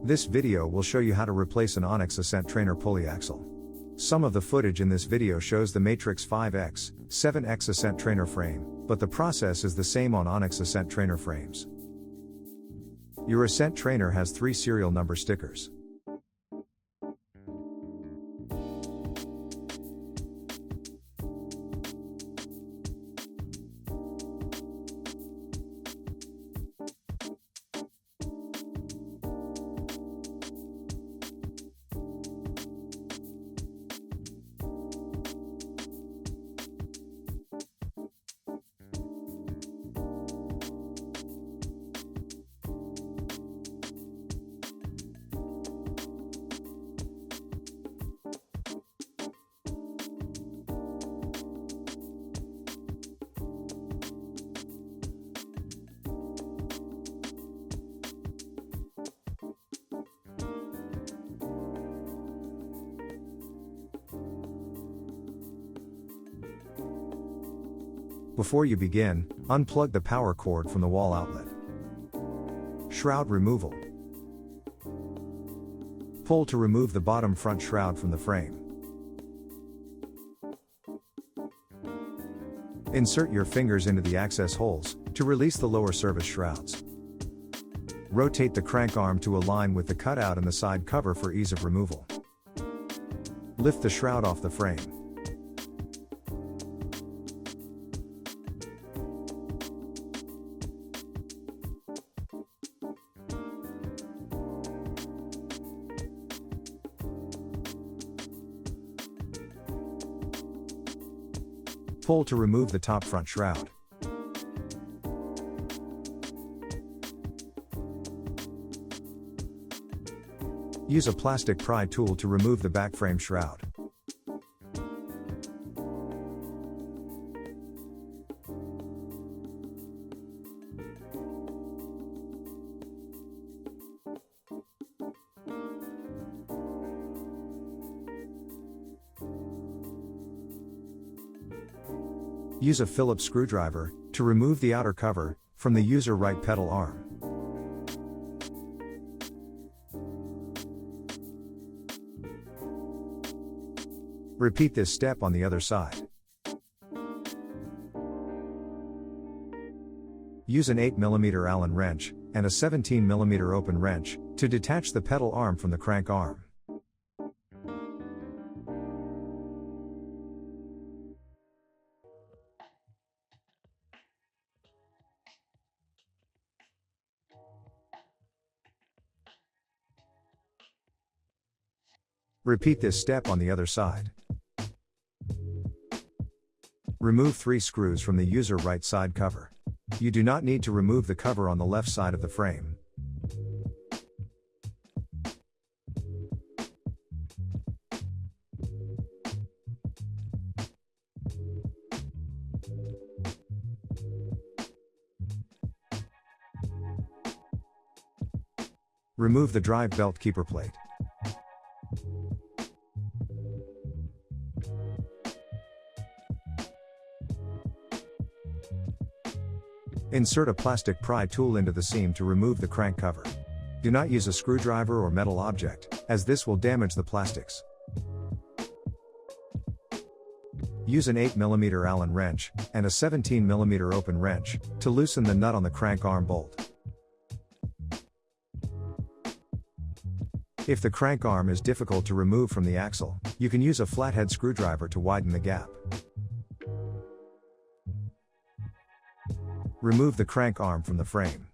This video will show you how to replace an Onyx Ascent Trainer pulley axle. Some of the footage in this video shows the Matrix 5X, 7X Ascent Trainer frame, but the process is the same on Onyx Ascent Trainer frames. Your Ascent Trainer has 3 serial number stickers. Before you begin, unplug the power cord from the wall outlet. Shroud removal. Pull to remove the bottom front shroud from the frame. Insert your fingers into the access holes to release the lower service shrouds. Rotate the crank arm to align with the cutout in the side cover for ease of removal. Lift the shroud off the frame. Pull to remove the top front shroud. Use a plastic pry tool to remove the back frame shroud. Use a Phillips screwdriver to remove the outer cover from the user right pedal arm. Repeat this step on the other side. Use an 8mm Allen wrench and a 17mm open wrench to detach the pedal arm from the crank arm. Repeat this step on the other side. Remove 3 screws from the user right side cover. You do not need to remove the cover on the left side of the frame. Remove the drive belt keeper plate. Insert a plastic pry tool into the seam to remove the crank cover. Do not use a screwdriver or metal object, as this will damage the plastics. Use an 8mm Allen wrench and a 17mm open wrench to loosen the nut on the crank arm bolt. If the crank arm is difficult to remove from the axle, you can use a flathead screwdriver to widen the gap. Remove the crank arm from the frame.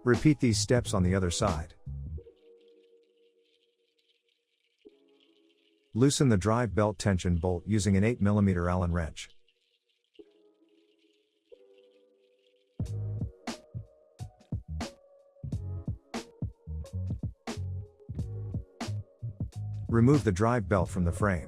Repeat these steps on the other side. Loosen the drive belt tension bolt using an 8mm Allen wrench. Remove the drive belt from the frame.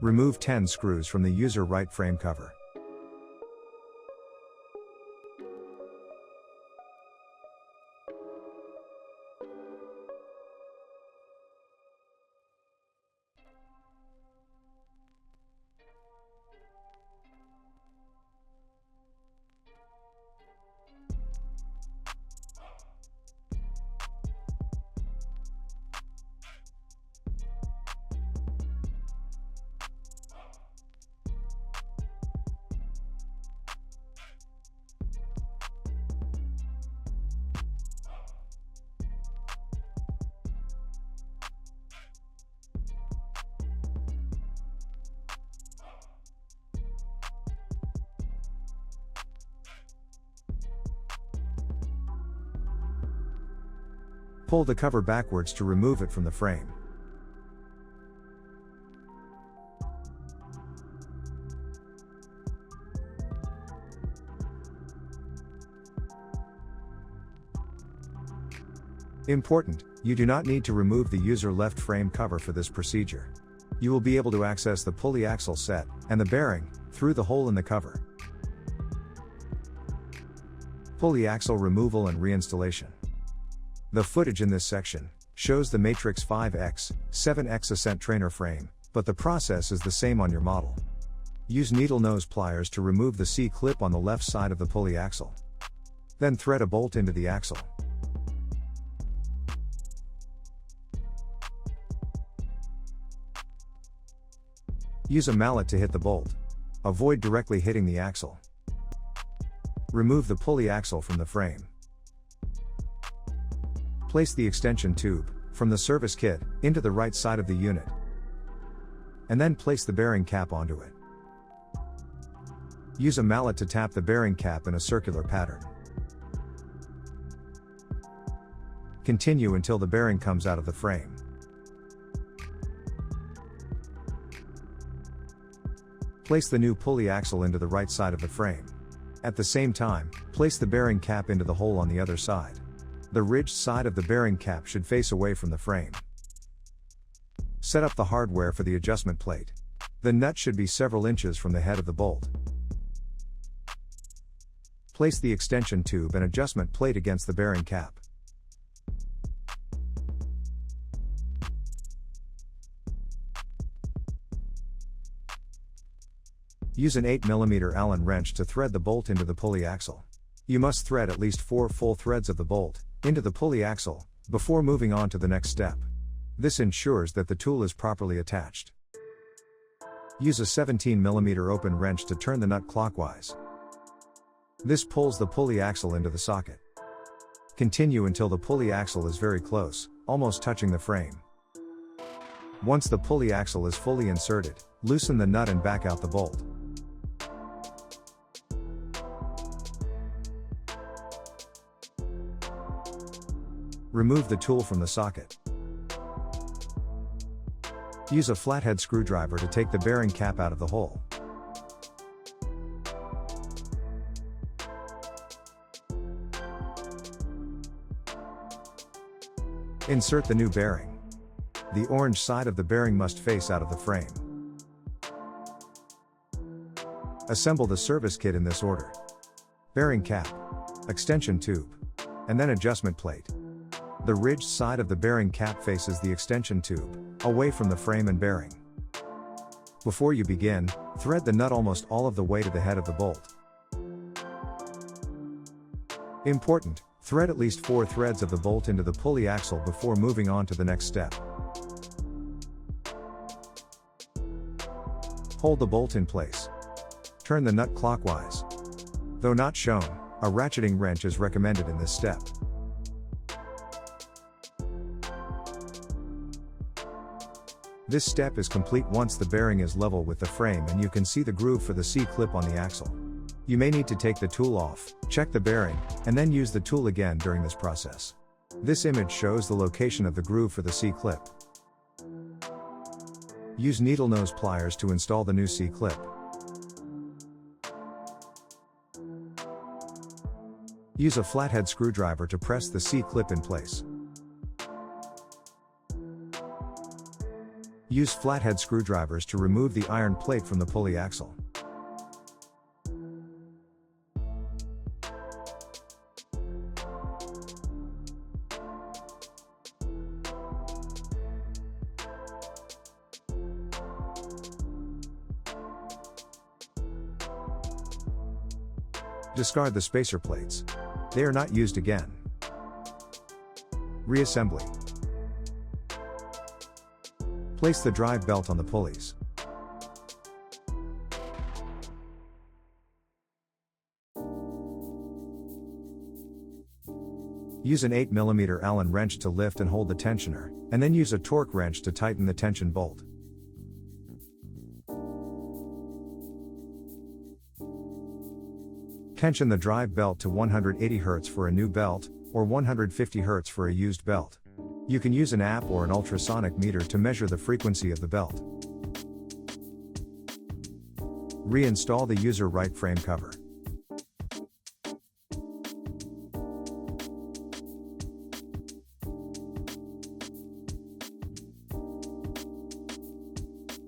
Remove 10 screws from the user right frame cover. Pull the cover backwards to remove it from the frame. Important, you do not need to remove the user left frame cover for this procedure. You will be able to access the pulley axle set, and the bearing, through the hole in the cover. Pulley axle removal and reinstallation. The footage in this section shows the Matrix 5X, 7X Ascent Trainer frame, but the process is the same on your model. Use needle nose pliers to remove the C-clip on the left side of the pulley axle. Then thread a bolt into the axle. Use a mallet to hit the bolt. Avoid directly hitting the axle. Remove the pulley axle from the frame. Place the extension tube, from the service kit, into the right side of the unit. And then place the bearing cap onto it. Use a mallet to tap the bearing cap in a circular pattern. Continue until the bearing comes out of the frame. Place the new pulley axle into the right side of the frame. At the same time, place the bearing cap into the hole on the other side. The ridged side of the bearing cap should face away from the frame. Set up the hardware for the adjustment plate. The nut should be several inches from the head of the bolt. Place the extension tube and adjustment plate against the bearing cap. Use an 8mm Allen wrench to thread the bolt into the pulley axle. You must thread at least 4 full threads of the bolt into the pulley axle before moving on to the next step. This ensures that the tool is properly attached. Use a 17mm open wrench to turn the nut clockwise. This pulls the pulley axle into the socket. Continue until the pulley axle is very close, almost touching the frame. Once the pulley axle is fully inserted, loosen the nut and back out the bolt. Remove the tool from the socket. Use a flathead screwdriver to take the bearing cap out of the hole. Insert the new bearing. The orange side of the bearing must face out of the frame. Assemble the service kit in this order. Bearing cap, extension tube, and then adjustment plate. The ridged side of the bearing cap faces the extension tube, away from the frame and bearing. Before you begin, thread the nut almost all of the way to the head of the bolt. Important, thread at least 4 threads of the bolt into the pulley axle before moving on to the next step. Hold the bolt in place. Turn the nut clockwise. Though not shown, a ratcheting wrench is recommended in this step. This step is complete once the bearing is level with the frame and you can see the groove for the C-clip on the axle. You may need to take the tool off, check the bearing, and then use the tool again during this process. This image shows the location of the groove for the C-clip. Use needle nose pliers to install the new C-clip. Use a flathead screwdriver to press the C-clip in place. Use flathead screwdrivers to remove the iron plate from the pulley axle. Discard the spacer plates. They are not used again. Reassembly. Place the drive belt on the pulleys. Use an 8mm Allen wrench to lift and hold the tensioner, and then use a torque wrench to tighten the tension bolt. Tension the drive belt to 180 Hz for a new belt, or 150 Hz for a used belt. You can use an app or an ultrasonic meter to measure the frequency of the belt. Reinstall the user right frame cover.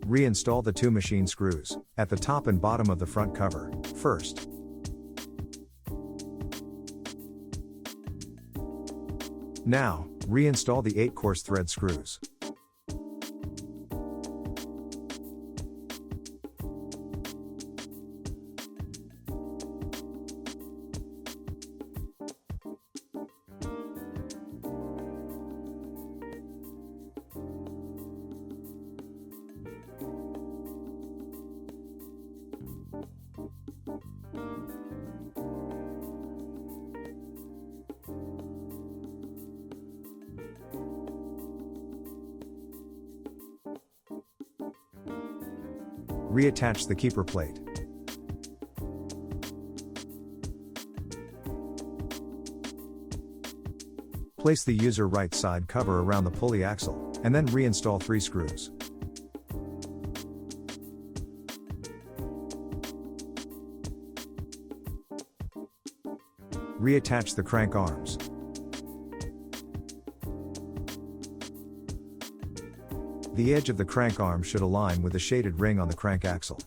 Reinstall the two machine screws, at the top and bottom of the front cover, first. Now, reinstall the 8 coarse thread screws. Reattach the keeper plate. Place the user right side cover around the pulley axle, and then reinstall 3 screws. Reattach the crank arms. The edge of the crank arm should align with the shaded ring on the crank axle.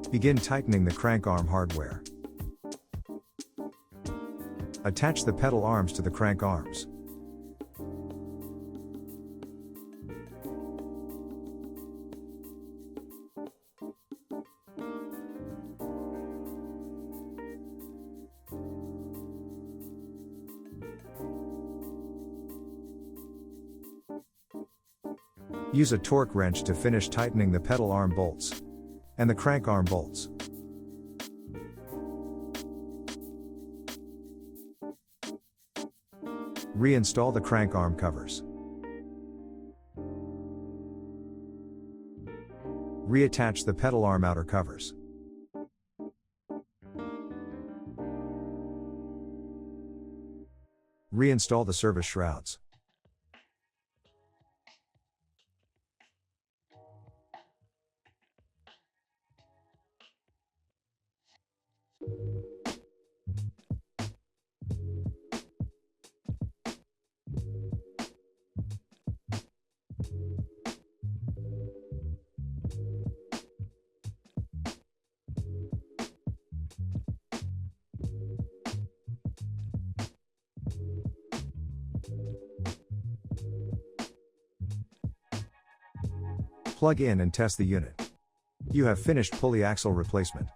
Begin tightening the crank arm hardware. Attach the pedal arms to the crank arms. Use a torque wrench to finish tightening the pedal arm bolts and the crank arm bolts. Reinstall the crank arm covers. Reattach the pedal arm outer covers. Reinstall the service shrouds. Plug in and test the unit. You have finished pulley axle replacement.